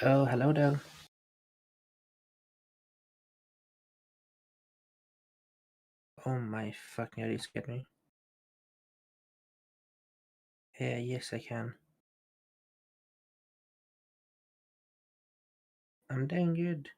Oh, hello there. Oh my fucking god, you scared me. Yes, I can. I'm doing good.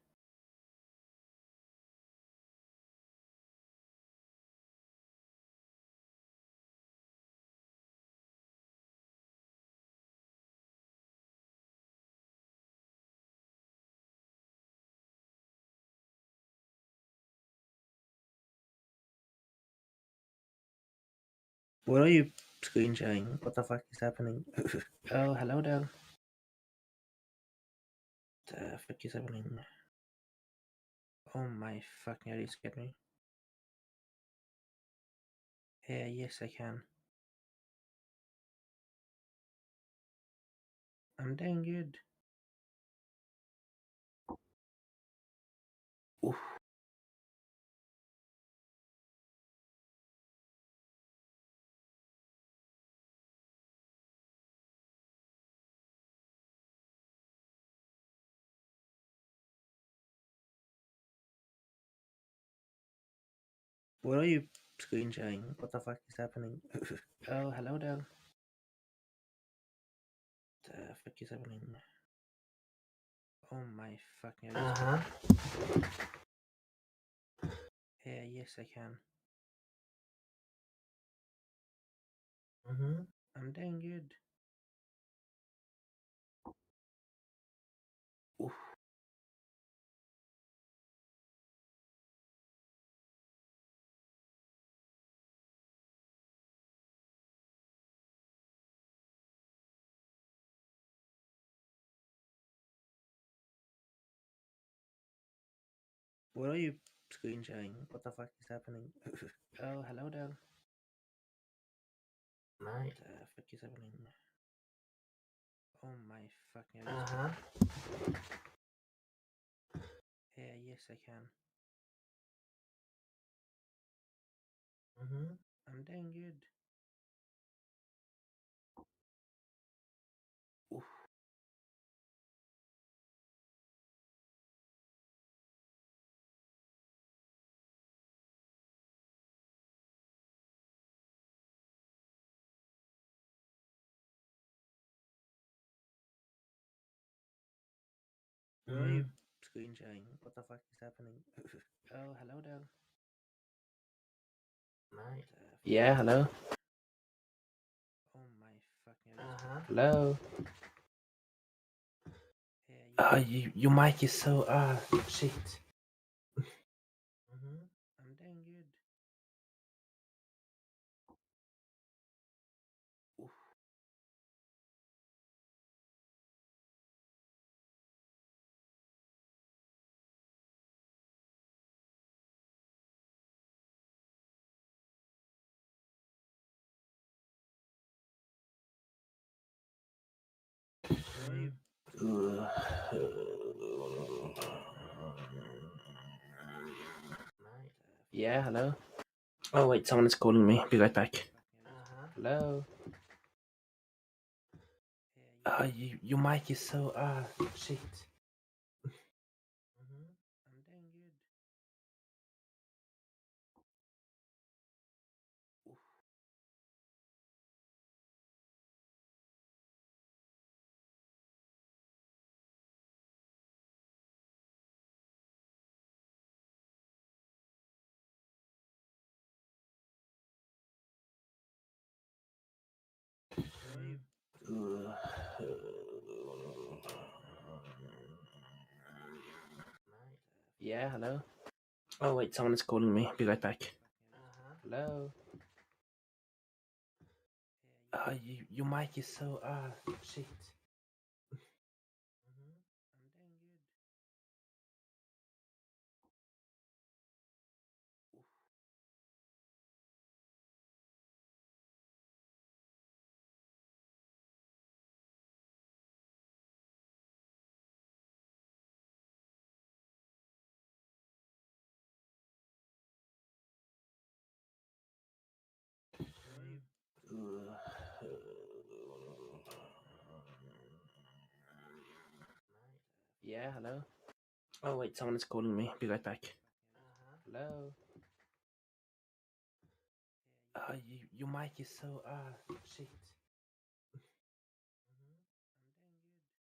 What are you screen sharing? What the fuck is happening? Oh, hello there. The fuck is happening? Oh my fucking god, you scared me. Yes, I can. I'm doing good. Oof. What are you screen sharing? What the fuck is happening? Oh, hello there. The fuck is happening? Oh my fucking god, you scared me. Yes, I can. I'm doing good. Oof. What are you screen sharing? What the fuck is happening? Oh, hello there. Right. The fuck is happening? Oh my fucking god, yes, I can. I'm doing good. Oof. What are you screen sharing? What the fuck is happening? Oh, hello there. Right. Yeah, hello. Oh my fucking god. Hello. Your mic is so shit. I'm doing good. Oof. What are you? Right. Yeah, hello. Oh wait, someone is calling me. Be right back. Hello. Your mic is so shit. I'm doing good. Oof. What are you? Yeah, hello. Oh wait, someone is calling me. Be right back. Hello. Your mic is so shit. I'm doing good. Oof. What are you? Yeah, hello. Oh wait, someone is calling me. Be right back. Hello. Your mic is so shit. I'm doing good.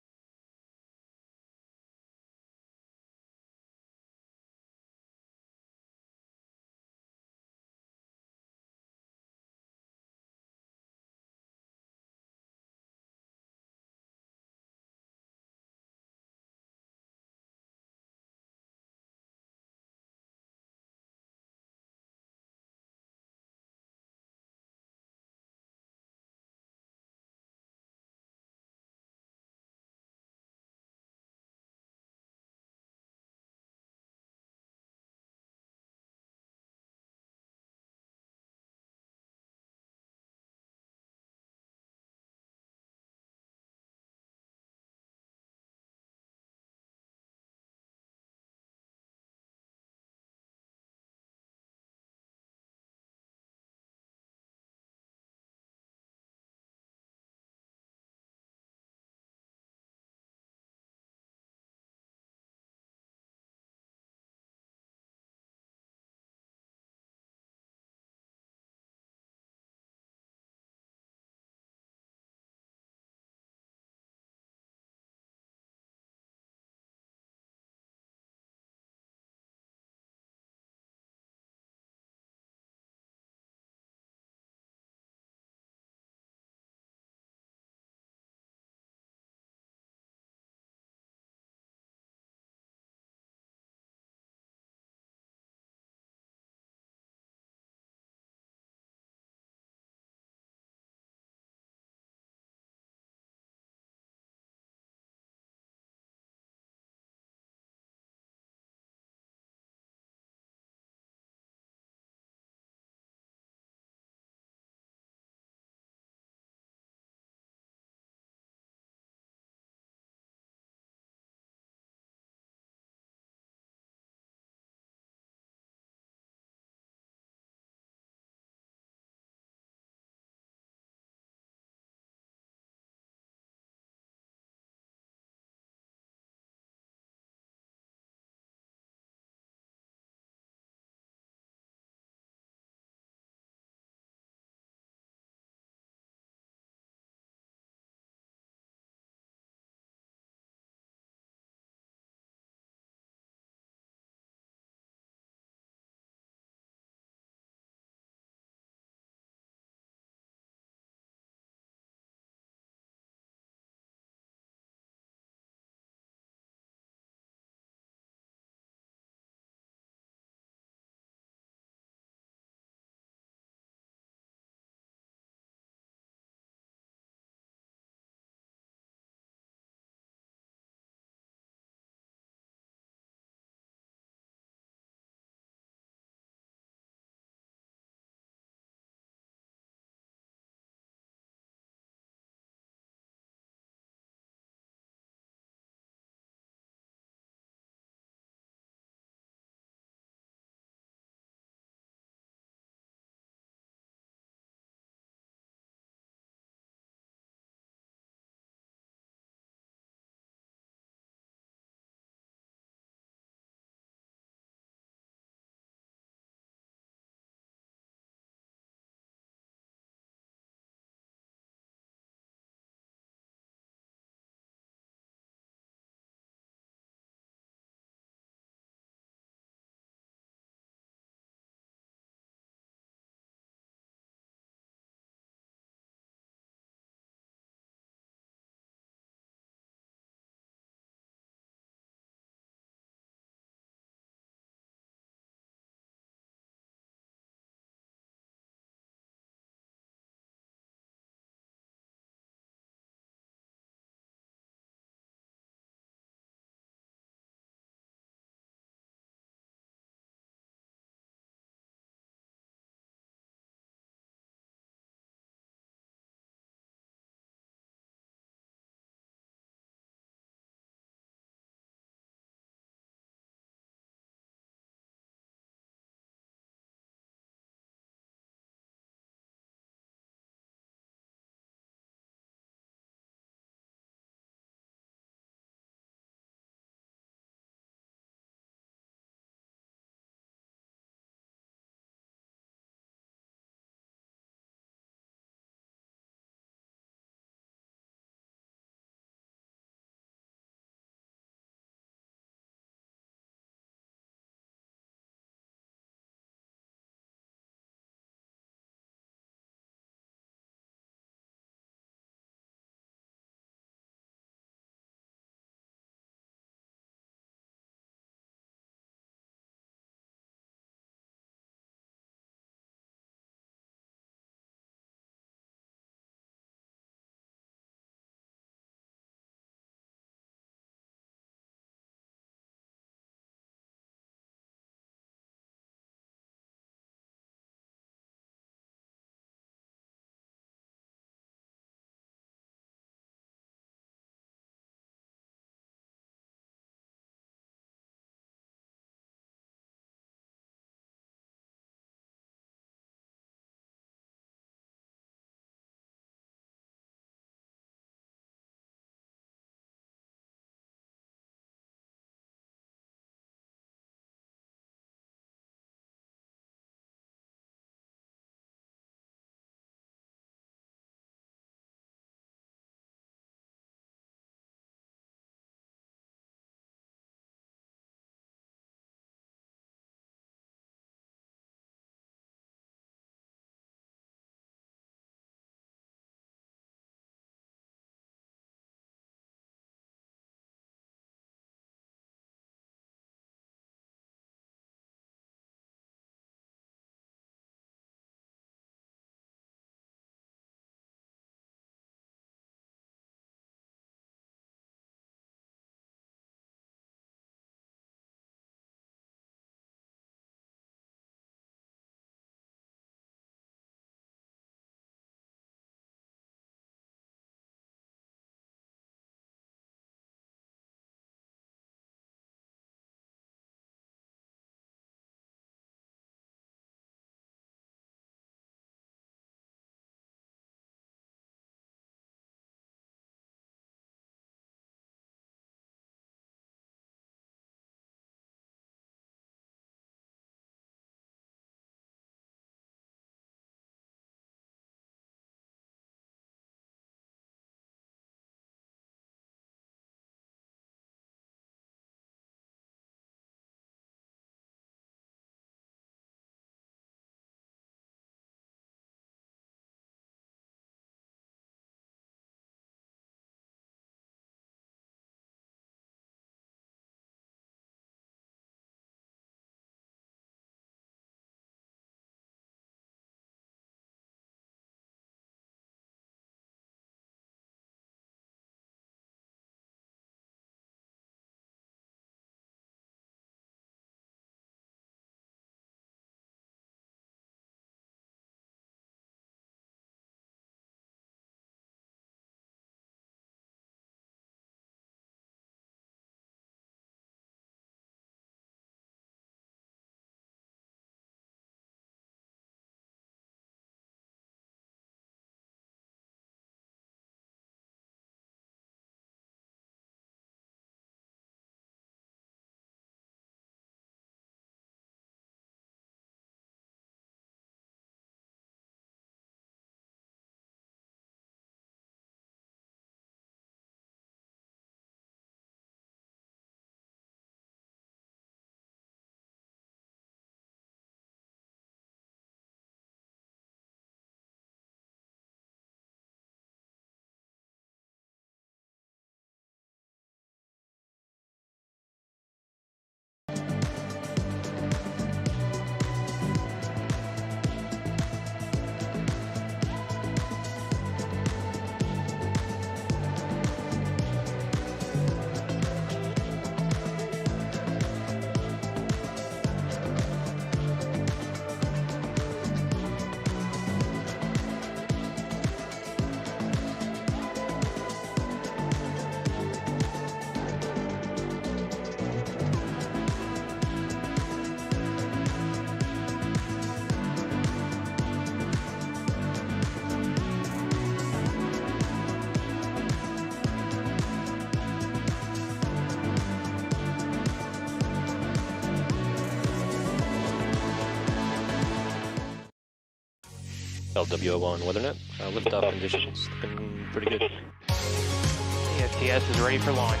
LWO1 WeatherNet. Liftoff conditions looking pretty good. ESTS is ready for launch.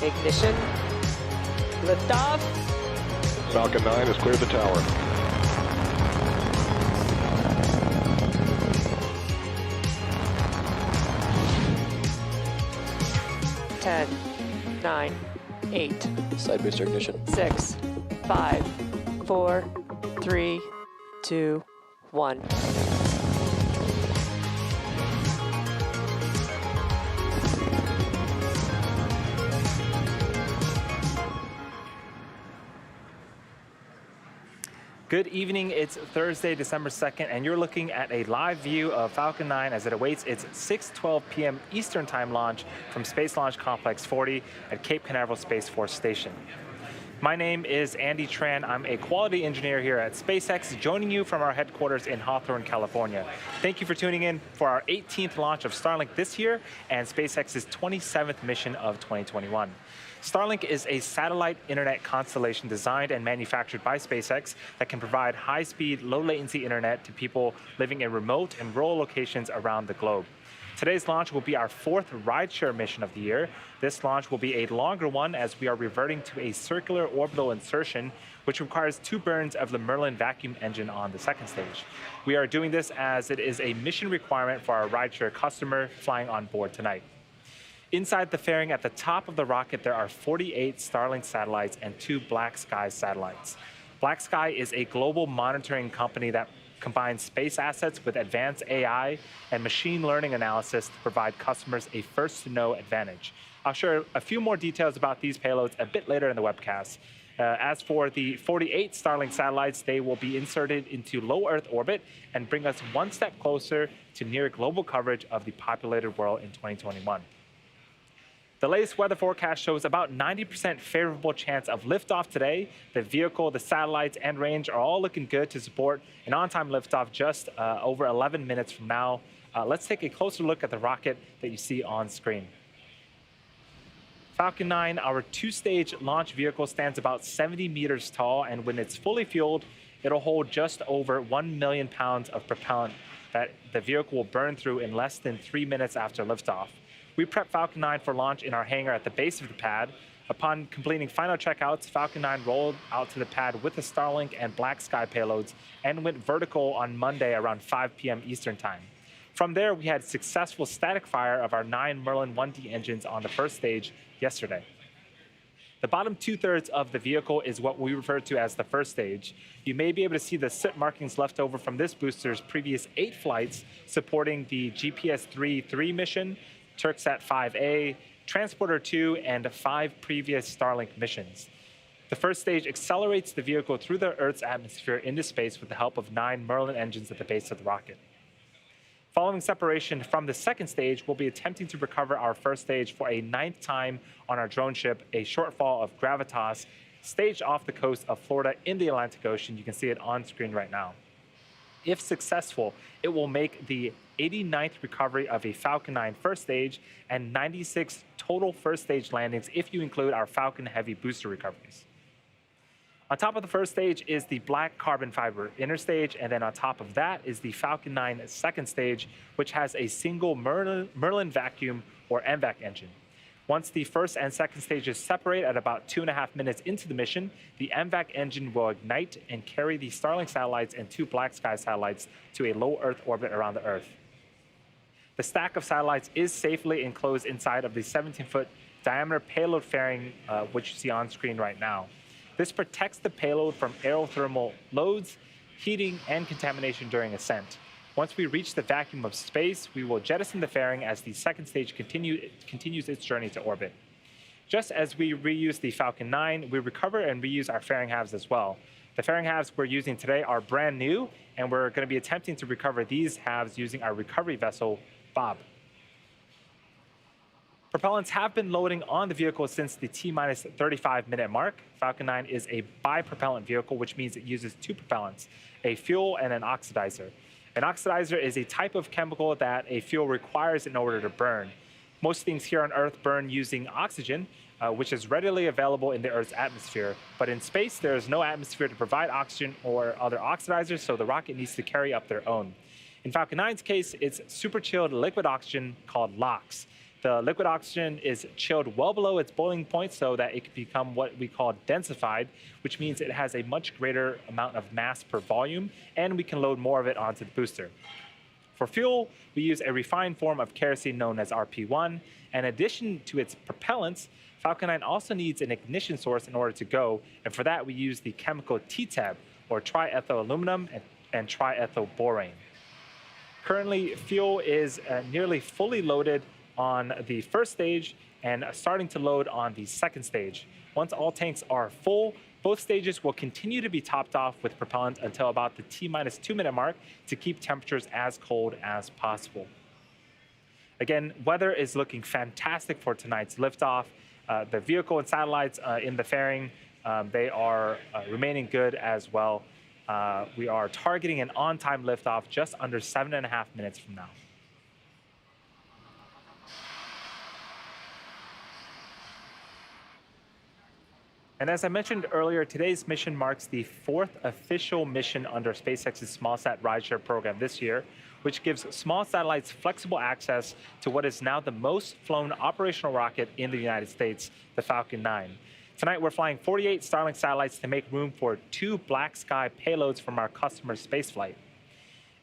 Ignition. Liftoff. Falcon 9 has cleared the tower. Ten, 9, 8, Side booster ignition. 6, 5, 4, 3, 2, 1. Good evening, it's Thursday, December 2nd, and you're looking at a live view of Falcon 9 as it awaits its 6:12 p.m. Eastern Time launch from Space Launch Complex 40 at Cape Canaveral Space Force Station. My name is Andy Tran. I'm a quality engineer here at SpaceX, joining you from our headquarters in Hawthorne, California. Thank you for tuning in for our 18th launch of Starlink this year and SpaceX's 27th mission of 2021. Starlink is a satellite internet constellation designed and manufactured by SpaceX that can provide high-speed, low-latency internet to people living in remote and rural locations around the globe. Today's launch will be our 4th rideshare mission of the year. This launch will be a longer one as we are reverting to a circular orbital insertion, which requires 2 burns of the Merlin vacuum engine on the second stage. We are doing this as it is a mission requirement for our rideshare customer flying on board tonight. Inside the fairing at the top of the rocket, there are 48 Starlink satellites and 2 Black Sky satellites. Black Sky is a global monitoring company that combines space assets with advanced AI and machine learning analysis to provide customers a first-to-know advantage. I'll share a few more details about these payloads a bit later in the webcast. As for the 48 Starlink satellites, they will be inserted into low Earth orbit and bring us one step closer to near global coverage of the populated world in 2021. The latest weather forecast shows about 90% favorable chance of liftoff today. The vehicle, the satellites, and range are all looking good to support an on-time liftoff just over 11 minutes from now. Let's take a closer look at the rocket that you see on screen. Falcon 9, our 2-stage launch vehicle, stands about 70 meters tall, and when it's fully fueled, it'll hold just over 1 million pounds of propellant that the vehicle will burn through in less than 3 minutes after liftoff. We prepped Falcon 9 for launch in our hangar at the base of the pad. Upon completing final checkouts, Falcon 9 rolled out to the pad with the Starlink and Black Sky payloads and went vertical on Monday around 5 p.m. Eastern Time. From there, we had successful static fire of our 9 Merlin 1D engines on the first stage yesterday. The bottom 2/3 of the vehicle is what we refer to as the first stage. You may be able to see the soot markings left over from this booster's previous 8 flights supporting the GPS-3 mission, Turksat 5A, Transporter 2, and 5 previous Starlink missions. The first stage accelerates the vehicle through the Earth's atmosphere into space with the help of 9 Merlin engines at the base of the rocket. Following separation from the second stage, we'll be attempting to recover our first stage for a 9th time on our drone ship, a shortfall of Gravitas, staged off the coast of Florida in the Atlantic Ocean. You can see it on screen right now. If successful, it will make the 89th recovery of a Falcon 9 first stage and 96 total first stage landings if you include our Falcon Heavy booster recoveries. On top of the first stage is the black carbon fiber inner stage, and then on top of that is the Falcon 9 second stage, which has a single Merlin vacuum or MVAC engine. Once the first and second stages separate at about 2.5 minutes into the mission, the MVAC engine will ignite and carry the Starlink satellites and 2 Black Sky satellites to a low Earth orbit around the Earth. The stack of satellites is safely enclosed inside of the 17-foot diameter payload fairing, which you see on screen right now. This protects the payload from aerothermal loads, heating, and contamination during ascent. Once we reach the vacuum of space, we will jettison the fairing as the second stage continues its journey to orbit. Just as we reuse the Falcon 9, we recover and reuse our fairing halves as well. The fairing halves we're using today are brand new, and we're going to be attempting to recover these halves using our recovery vessel, Bob. Propellants have been loading on the vehicle since the T-minus 35-minute mark. Falcon 9 is a bipropellant vehicle, which means it uses 2 propellants, a fuel and an oxidizer. An oxidizer is a type of chemical that a fuel requires in order to burn. Most things here on Earth burn using oxygen, which is readily available in the Earth's atmosphere. But in space, there is no atmosphere to provide oxygen or other oxidizers, so the rocket needs to carry up their own. In Falcon 9's case, it's super chilled liquid oxygen called LOX. The liquid oxygen is chilled well below its boiling point so that it can become what we call densified, which means it has a much greater amount of mass per volume, and we can load more of it onto the booster. For fuel, we use a refined form of kerosene known as RP1. In addition to its propellants, Falcon 9 also needs an ignition source in order to go, and for that we use the chemical TTAB, or triethylaluminum and triethylborane. Currently, fuel is nearly fully loaded on the first stage and starting to load on the second stage. Once all tanks are full, both stages will continue to be topped off with propellant until about the T-minus 2 minute mark to keep temperatures as cold as possible. Again, weather is looking fantastic for tonight's liftoff. The vehicle and satellites in the fairing, they are remaining good as well. We are targeting an on-time liftoff just under 7.5 minutes from now. And as I mentioned earlier, today's mission marks the 4th official mission under SpaceX's SmallSat rideshare program this year, which gives small satellites flexible access to what is now the most flown operational rocket in the United States, the Falcon 9. Tonight, we're flying 48 Starlink satellites to make room for 2 Black Sky payloads from our customer spaceflight.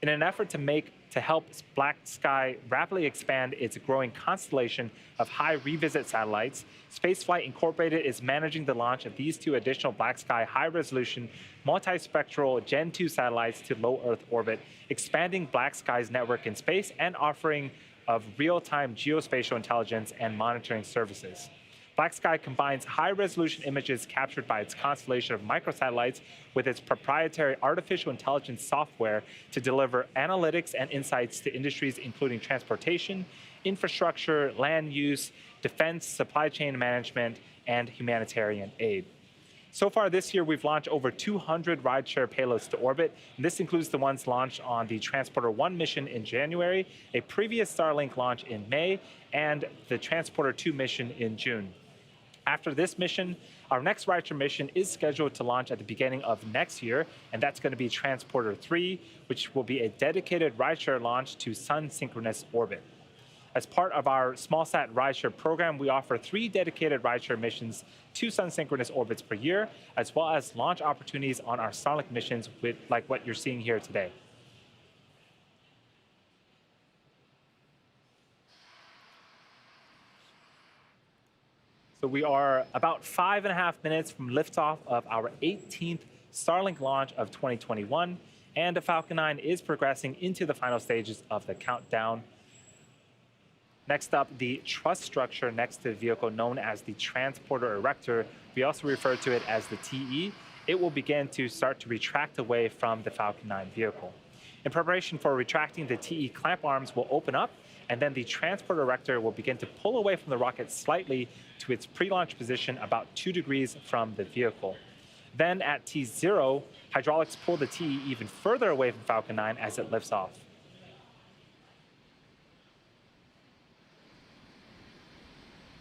In an effort to help Black Sky rapidly expand its growing constellation of high revisit satellites, Spaceflight Incorporated is managing the launch of these 2 additional Black Sky high-resolution, multispectral Gen 2 satellites to low Earth orbit, expanding Black Sky's network in space and offering of real-time geospatial intelligence and monitoring services. Black Sky combines high-resolution images captured by its constellation of microsatellites with its proprietary artificial intelligence software to deliver analytics and insights to industries including transportation, infrastructure, land use, defense, supply chain management, and humanitarian aid. So far this year, we've launched over 200 rideshare payloads to orbit. And this includes the ones launched on the Transporter-1 mission in January, a previous Starlink launch in May, and the Transporter-2 mission in June. After this mission, our next rideshare mission is scheduled to launch at the beginning of next year, and that's going to be Transporter-3, which will be a dedicated rideshare launch to sun-synchronous orbit. As part of our SmallSat rideshare program, we offer 3 dedicated rideshare missions to sun-synchronous orbits per year, as well as launch opportunities on our Starlink missions like what you're seeing here today. So we are about 5.5 minutes from liftoff of our 18th Starlink launch of 2021, and the Falcon 9 is progressing into the final stages of the countdown. Next up, the truss structure next to the vehicle, known as the transporter erector, we also refer to it as the TE. It will begin to start to retract away from the Falcon 9 vehicle. In preparation for retracting, the TE clamp arms will open up, and then the transporter erector will begin to pull away from the rocket slightly to its pre-launch position about 2 degrees from the vehicle. Then at T0, hydraulics pull the TE even further away from Falcon 9 as it lifts off.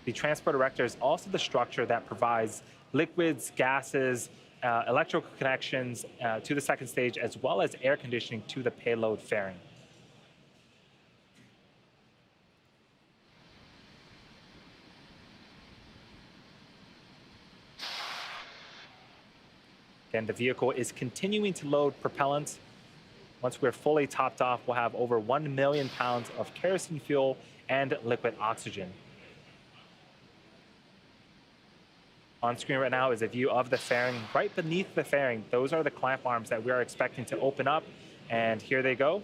The transport erector is also the structure that provides liquids, gases, electrical connections to the second stage, as well as air conditioning to the payload fairing. Again, the vehicle is continuing to load propellant. Once we're fully topped off, we'll have over 1 million pounds of kerosene fuel and liquid oxygen. On screen right now is a view of the fairing. Right beneath the fairing, those are the clamp arms that we are expecting to open up, and here they go.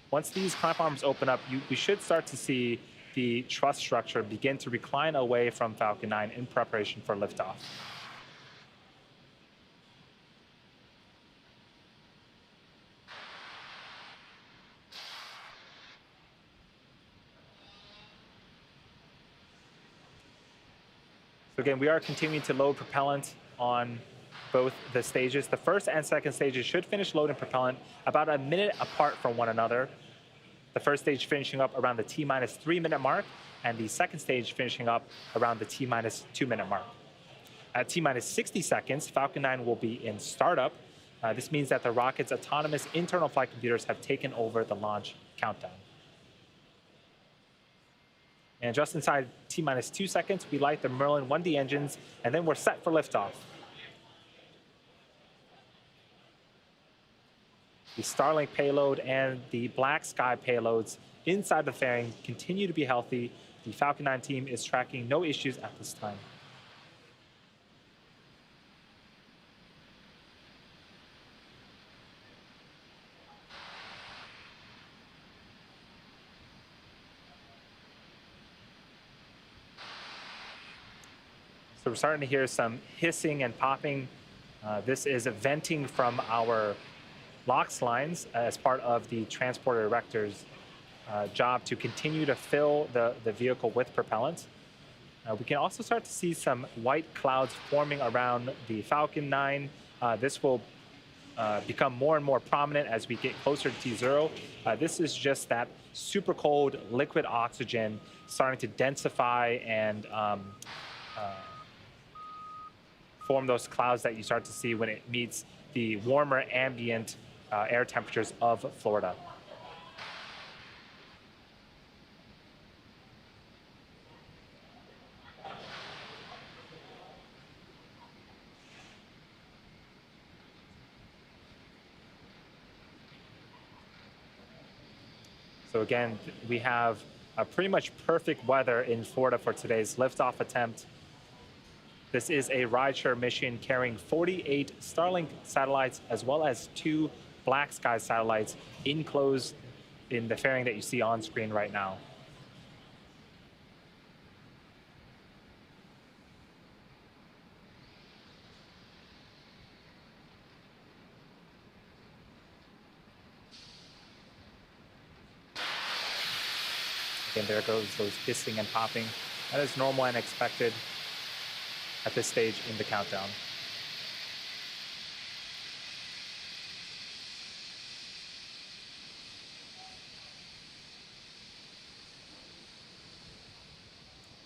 Once these clamp arms open up, we should start to see the truss structure begin to recline away from Falcon 9 in preparation for liftoff. So again, we are continuing to load propellant on both the stages. The first and second stages should finish loading propellant about a minute apart from one another. The first stage finishing up around the T-minus 3 minute mark, and the second stage finishing up around the T-minus 2-minute mark. At T-minus 60 seconds, Falcon 9 will be in startup. This means that the rocket's autonomous internal flight computers have taken over the launch countdown. And just inside T-minus 2 seconds, we light the Merlin 1D engines, and then we're set for liftoff. The Starlink payload and the Black Sky payloads inside the fairing continue to be healthy. The Falcon 9 team is tracking no issues at this time. So we're starting to hear some hissing and popping. This is venting from our LOX lines as part of the transporter erector's job to continue to fill the vehicle with propellant. We can also start to see some white clouds forming around the Falcon 9. This will become more and more prominent as we get closer to T0. This is just that super cold liquid oxygen starting to densify and form those clouds that you start to see when it meets the warmer ambient air temperatures of Florida. So again, we have pretty much perfect weather in Florida for today's liftoff attempt. This is a rideshare mission carrying 48 Starlink satellites as well as 2 Black Sky satellites enclosed in the fairing that you see on screen right now. Again, there goes those hissing and popping. That is normal and expected at this stage in the countdown.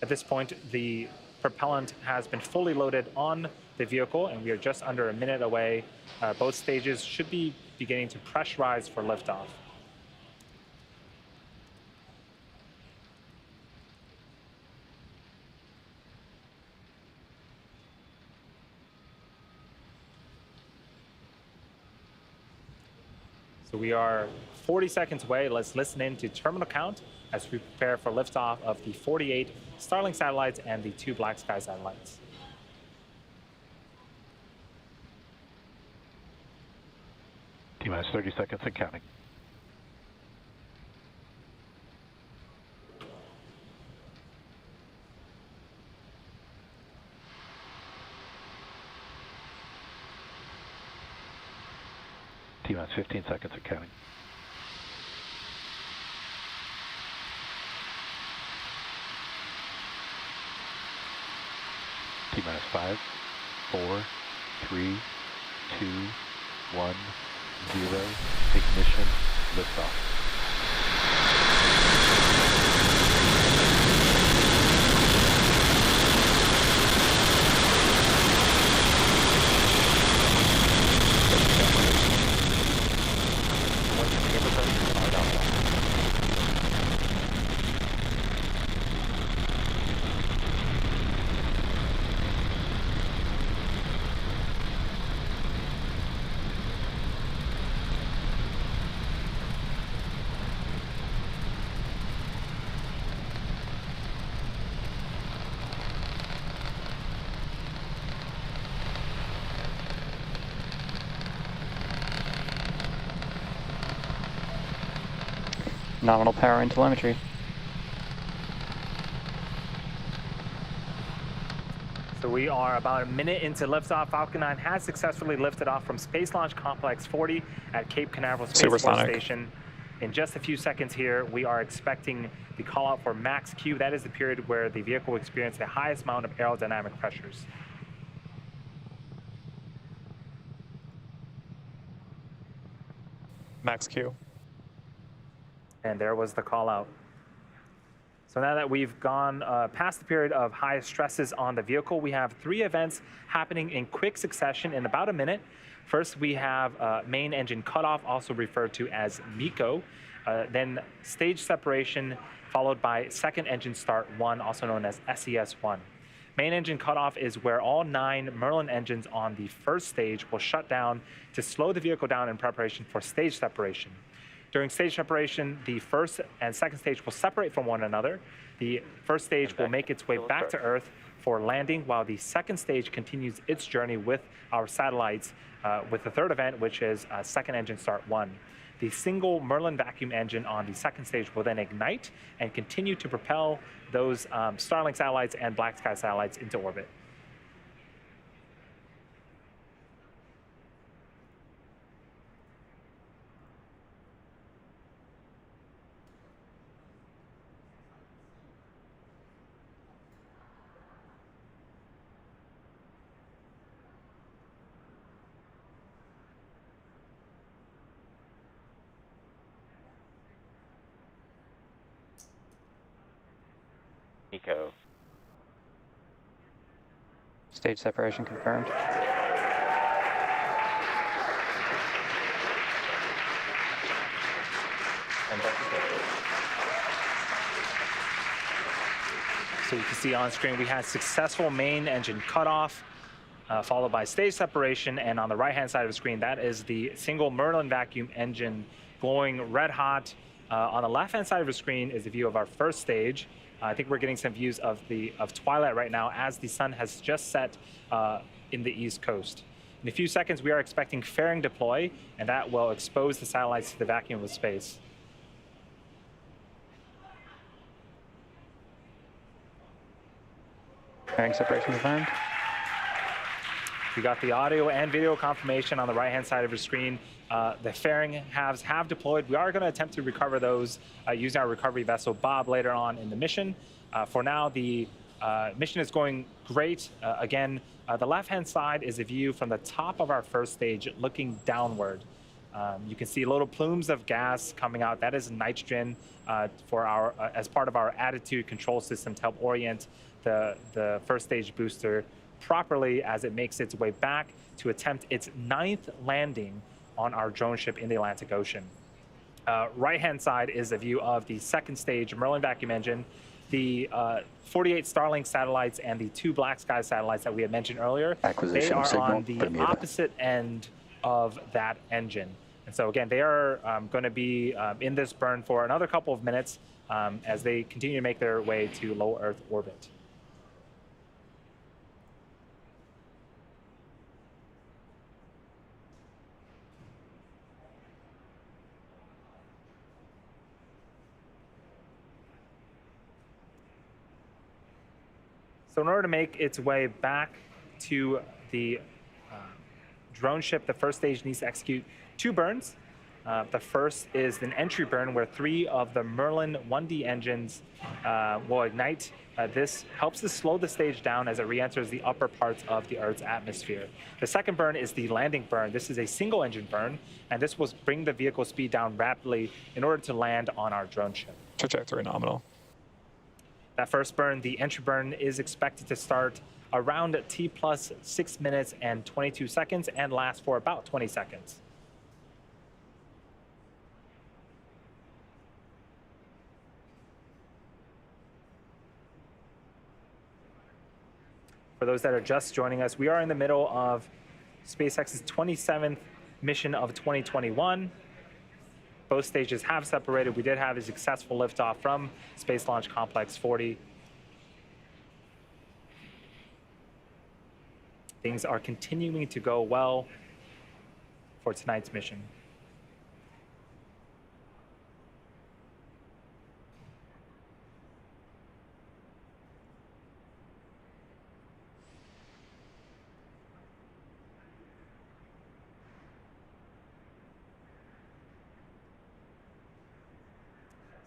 At this point, the propellant has been fully loaded on the vehicle, and we are just under a minute away. Both stages should be beginning to pressurize for liftoff. So we are 40 seconds away. Let's listen in to terminal count as we prepare for liftoff of the 48 Starlink satellites and the 2 Black Sky satellites. T-minus 30 seconds and counting. T-minus 15 seconds and counting. T-minus 5, 4, 3, 2, 1, 0. Ignition, liftoff. Nominal power and telemetry. So we are about a minute into liftoff. Falcon 9 has successfully lifted off from Space Launch Complex 40 at Cape Canaveral Space Force Station. In just a few seconds here, we are expecting the call out for max Q. That is the period where the vehicle will experience the highest amount of aerodynamic pressures. Max Q. And there was the call out. So now that we've gone past the period of highest stresses on the vehicle, we have 3 events happening in quick succession in about a minute. First, we have main engine cutoff, also referred to as MECO, then stage separation, followed by second engine start 1, also known as SES1. Main engine cutoff is where all 9 Merlin engines on the first stage will shut down to slow the vehicle down in preparation for stage separation. During stage separation, the first and second stage will separate from one another. The first stage will make its way back to Earth for landing, while the second stage continues its journey with our satellites with the third event, which is second engine start 1. The single Merlin vacuum engine on the second stage will then ignite and continue to propel those Starlink satellites and Black Sky satellites into orbit. Nico. Stage separation confirmed. So you can see on screen we had successful main engine cutoff, followed by stage separation, and on the right-hand side of the screen, that is the single Merlin vacuum engine glowing red hot. On the left-hand side of the screen is a view of our first stage. I think we're getting some views of twilight right now as the sun has just set in the East Coast. In a few seconds, we are expecting fairing deploy, and that will expose the satellites to the vacuum of space. Fairing separation confirmed. We got the audio and video confirmation on the right-hand side of the screen. The fairing halves have deployed. We are going to attempt to recover those using our recovery vessel Bob later on in the mission. For now, the mission is going great. Again, the left-hand side is a view from the top of our first stage looking downward. You can see little plumes of gas coming out. That is nitrogen for our as part of our attitude control system to help orient the first stage booster properly as it makes its way back to attempt its 9th landing on our drone ship in the Atlantic Ocean. Right-hand side is a view of the second stage Merlin vacuum engine, the 48 Starlink satellites, and the 2 Black Sky satellites that we had mentioned earlier. They are on the opposite end of that engine. And so again, they are going to be in this burn for another couple of minutes as they continue to make their way to low Earth orbit. So in order to make its way back to the drone ship, the first stage needs to execute 2 burns. The first is an entry burn where 3 of the Merlin 1D engines will ignite. This helps to slow the stage down as it re-enters the upper parts of the Earth's atmosphere. The second burn is the landing burn. This is a single engine burn, and this will bring the vehicle speed down rapidly in order to land on our drone ship. Trajectory nominal. That first burn, the entry burn, is expected to start around T plus 6 minutes and 22 seconds and last for about 20 seconds. For those that are just joining us, we are in the middle of SpaceX's 27th mission of 2021. Both stages have separated. We did have a successful liftoff from Space Launch Complex 40. Things are continuing to go well for tonight's mission.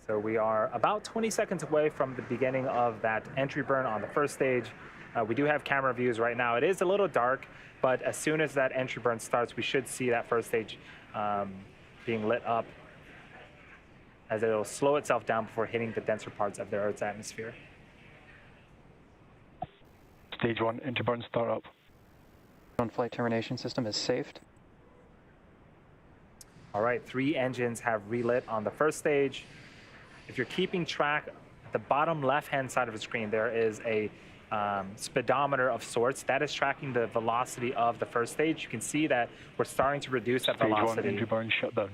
So we are about 20 seconds away from the beginning of that entry burn on the first stage. We do have camera views right now. It is a little dark, but as soon as that entry burn starts, we should see that first stage being lit up. as it'll slow itself down before hitting the denser parts of the Earth's atmosphere. Stage 1, interburn startup. On-flight termination system is safed. All right, 3 engines have relit on the first stage. If you're keeping track, at the bottom left-hand side of the screen, there is a speedometer of sorts that is tracking the velocity of the first stage. You can see that we're starting to reduce that Stage 1, velocity. interburn shutdown.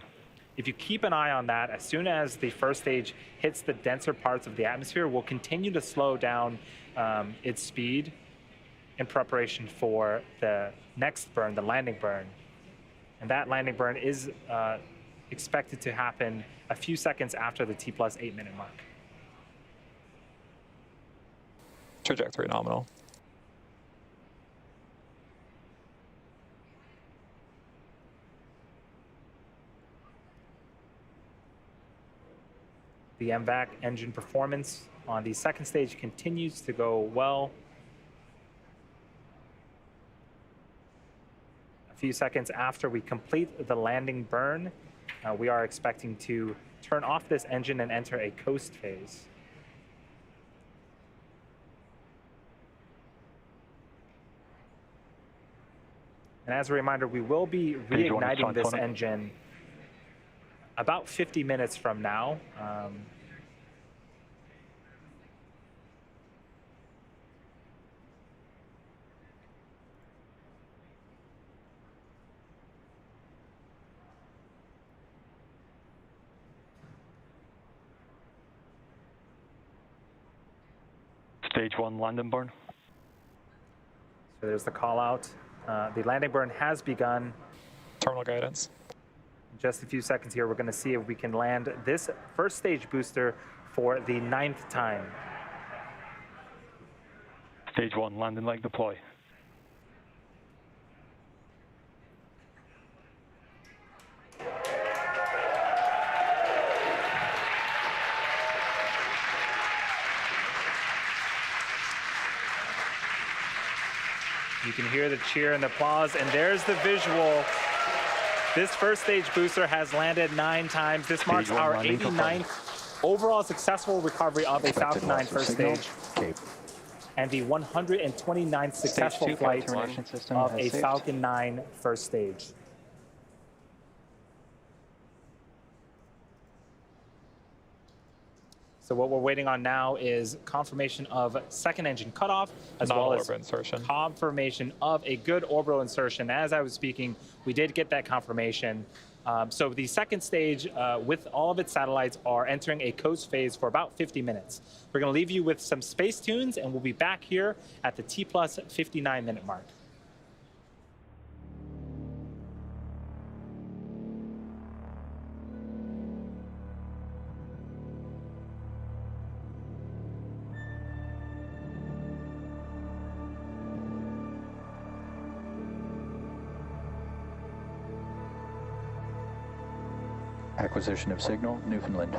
If you keep an eye on that, as soon as the first stage hits the denser parts of the atmosphere, we'll continue to slow down its speed in preparation for the next burn, the landing burn. And that landing burn is expected to happen a few seconds after the T+8 minute mark. Trajectory nominal. The MVAC engine performance on the second stage continues to go well. A few seconds after we complete the landing burn, we are expecting to turn off this engine and enter a coast phase. And as a reminder, we will be reigniting this engine about 50 minutes from now. Stage 1, landing burn. So there's the call out. The landing burn has begun. Terminal guidance. In just a few seconds here, we're going to see if we can land this first stage booster for the 9th time. Stage 1, landing leg deploy. You can hear the cheer and the applause, and there's the visual. This first stage booster has landed 9 times. This marks our 89th overall successful recovery of a Falcon 9 first stage, and the 129th successful flight of a Falcon 9 first stage. So what we're waiting on now is confirmation of second engine cutoff, as well as confirmation of a good orbital insertion. As I was speaking, we did get that confirmation. So the second stage, with all of its satellites, are entering a coast phase for about 50 minutes. We're going to leave you with some space tunes, and we'll be back here at the T+59 minute mark. Acquisition of signal, Newfoundland.